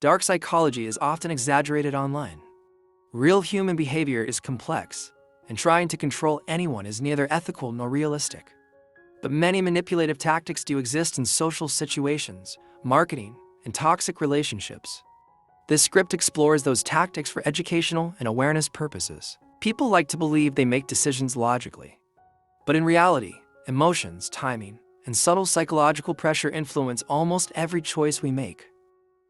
Dark psychology is often exaggerated online. Real human behavior is complex, and trying to control anyone is neither ethical nor realistic. But many manipulative tactics do exist in social situations, marketing, and toxic relationships. This script explores those tactics for educational and awareness purposes. People like to believe they make decisions logically. But in reality, emotions, timing, and subtle psychological pressure influence almost every choice we make.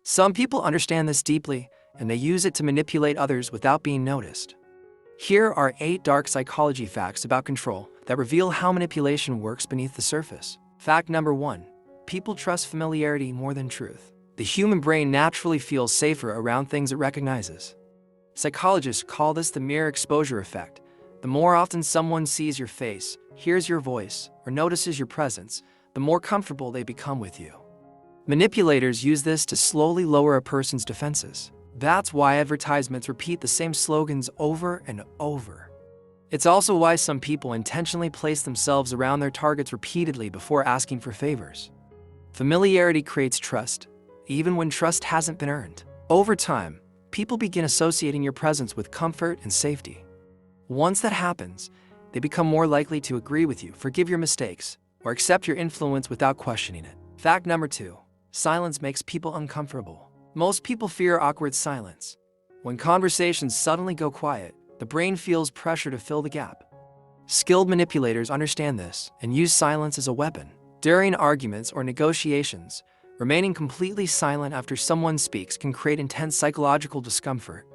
Some people understand this deeply, and they use it to manipulate others without being noticed. Here are 8 dark psychology facts about control that reveal how manipulation works beneath the surface. Fact number 1. People trust familiarity more than truth. The human brain naturally feels safer around things it recognizes. Psychologists call this the mere exposure effect. The more often someone sees your face, hears your voice, or notices your presence, the more comfortable they become with you. Manipulators use this to slowly lower a person's defenses. That's why advertisements repeat the same slogans over and over. It's also why some people intentionally place themselves around their targets repeatedly before asking for favors. Familiarity creates trust, even when trust hasn't been earned. Over time, people begin associating your presence with comfort and safety. Once that happens, they become more likely to agree with you, forgive your mistakes, or accept your influence without questioning it. Fact number 2. Silence makes people uncomfortable. Most people fear awkward silence. When conversations suddenly go quiet, the brain feels pressure to fill the gap. Skilled manipulators understand this and use silence as a weapon. During arguments or negotiations, remaining completely silent after someone speaks can create intense psychological discomfort.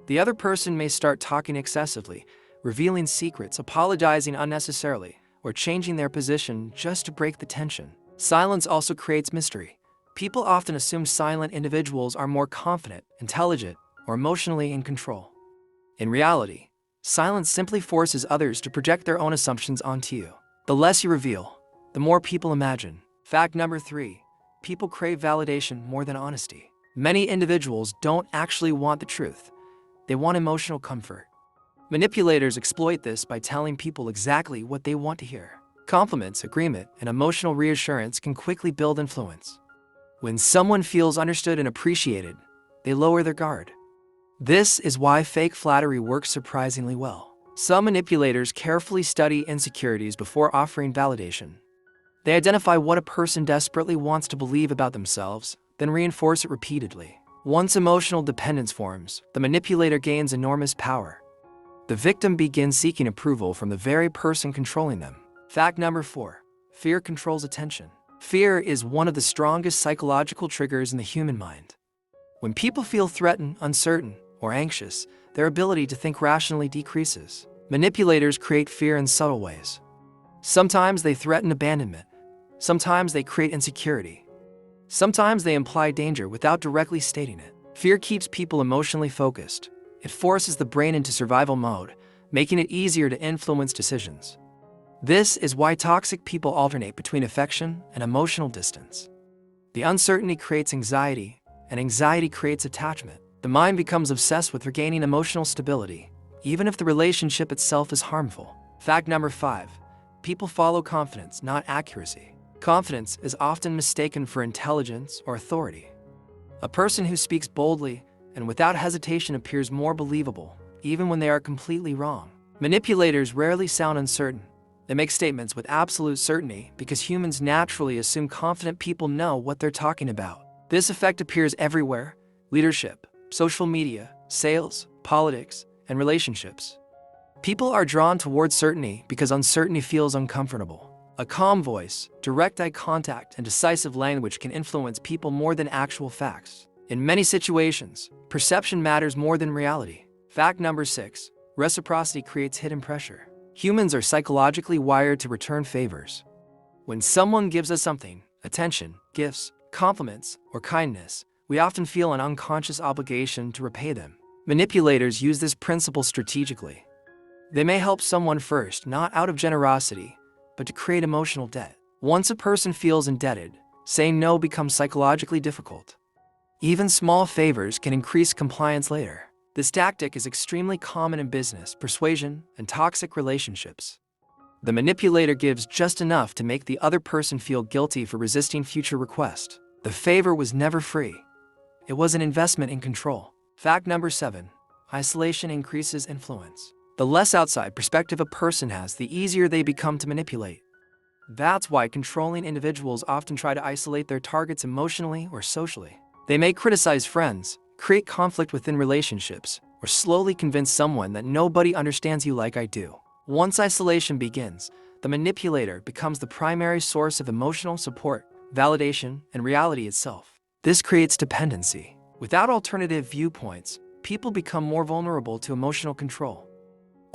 The other person may start talking excessively, revealing secrets, apologizing unnecessarily, or changing their position just to break the tension. Silence also creates mystery. People often assume silent individuals are more confident, intelligent, or emotionally in control. In reality, silence simply forces others to project their own assumptions onto you. The less you reveal, the more people imagine. Fact number 3. People crave validation more than honesty. Many individuals don't actually want the truth. They want emotional comfort. Manipulators exploit this by telling people exactly what they want to hear. Compliments, agreement, and emotional reassurance can quickly build influence. When someone feels understood and appreciated, they lower their guard. This is why fake flattery works surprisingly well. Some manipulators carefully study insecurities before offering validation. They identify what a person desperately wants to believe about themselves, then reinforce it repeatedly. Once emotional dependence forms, the manipulator gains enormous power. The victim begins seeking approval from the very person controlling them. Fact number 4. Fear controls attention. Fear is one of the strongest psychological triggers in the human mind. When people feel threatened, uncertain, or anxious, their ability to think rationally decreases. Manipulators create fear in subtle ways. Sometimes they threaten abandonment. Sometimes they create insecurity. Sometimes they imply danger without directly stating it. Fear keeps people emotionally focused. It forces the brain into survival mode, making it easier to influence decisions. This is why toxic people alternate between affection and emotional distance. The uncertainty creates anxiety, and anxiety creates attachment. The mind becomes obsessed with regaining emotional stability, even if the relationship itself is harmful. Fact number 5. People follow confidence, not accuracy. Confidence is often mistaken for intelligence or authority. A person who speaks boldly and without hesitation appears more believable, even when they are completely wrong. Manipulators rarely sound uncertain. They make statements with absolute certainty because humans naturally assume confident people know what they're talking about. This effect appears everywhere: leadership, social media, sales, politics, and relationships. People are drawn towards certainty because uncertainty feels uncomfortable. A calm voice, direct eye contact, and decisive language can influence people more than actual facts. In many situations, perception matters more than reality. Fact number 6. Reciprocity creates hidden pressure. Humans are psychologically wired to return favors. When someone gives us something, attention, gifts, compliments, or kindness, we often feel an unconscious obligation to repay them. Manipulators use this principle strategically. They may help someone first, not out of generosity, but to create emotional debt. Once a person feels indebted, saying no becomes psychologically difficult. Even small favors can increase compliance later. This tactic is extremely common in business, persuasion, and toxic relationships. The manipulator gives just enough to make the other person feel guilty for resisting future requests. The favor was never free. It was an investment in control. Fact number 7. Isolation increases influence. The less outside perspective a person has, the easier they become to manipulate. That's why controlling individuals often try to isolate their targets emotionally or socially. They may criticize friends, create conflict within relationships, or slowly convince someone that nobody understands you like I do. Once isolation begins, the manipulator becomes the primary source of emotional support, validation, and reality itself. This creates dependency. Without alternative viewpoints, people become more vulnerable to emotional control.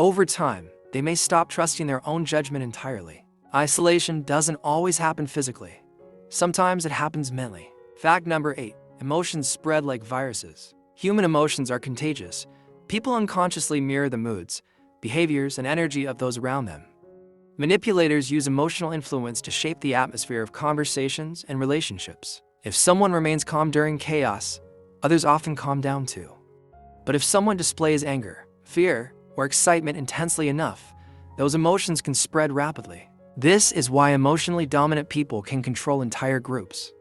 Over time, they may stop trusting their own judgment entirely. Isolation doesn't always happen physically. Sometimes it happens mentally. Fact number 8. Emotions spread like viruses. Human emotions are contagious. People unconsciously mirror the moods, behaviors, and energy of those around them. Manipulators use emotional influence to shape the atmosphere of conversations and relationships. If someone remains calm during chaos, others often calm down too. But if someone displays anger, fear, or excitement intensely enough, those emotions can spread rapidly. This is why emotionally dominant people can control entire groups.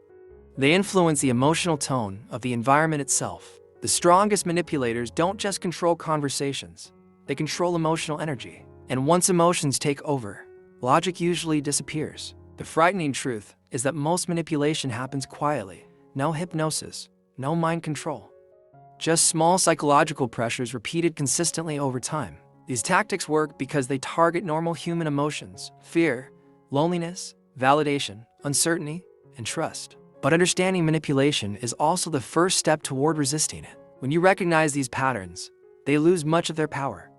They influence the emotional tone of the environment itself. The strongest manipulators don't just control conversations, they control emotional energy. And once emotions take over, logic usually disappears. The frightening truth is that most manipulation happens quietly. No hypnosis, no mind control. Just small psychological pressures repeated consistently over time. These tactics work because they target normal human emotions: fear, loneliness, validation, uncertainty, and trust. But understanding manipulation is also the first step toward resisting it. When you recognize these patterns, they lose much of their power.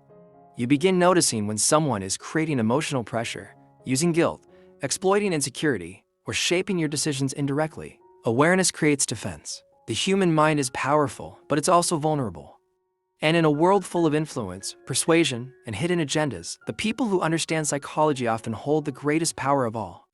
You begin noticing when someone is creating emotional pressure, using guilt, exploiting insecurity, or shaping your decisions indirectly. Awareness creates defense. The human mind is powerful, but it's also vulnerable. And in a world full of influence, persuasion, and hidden agendas, the people who understand psychology often hold the greatest power of all.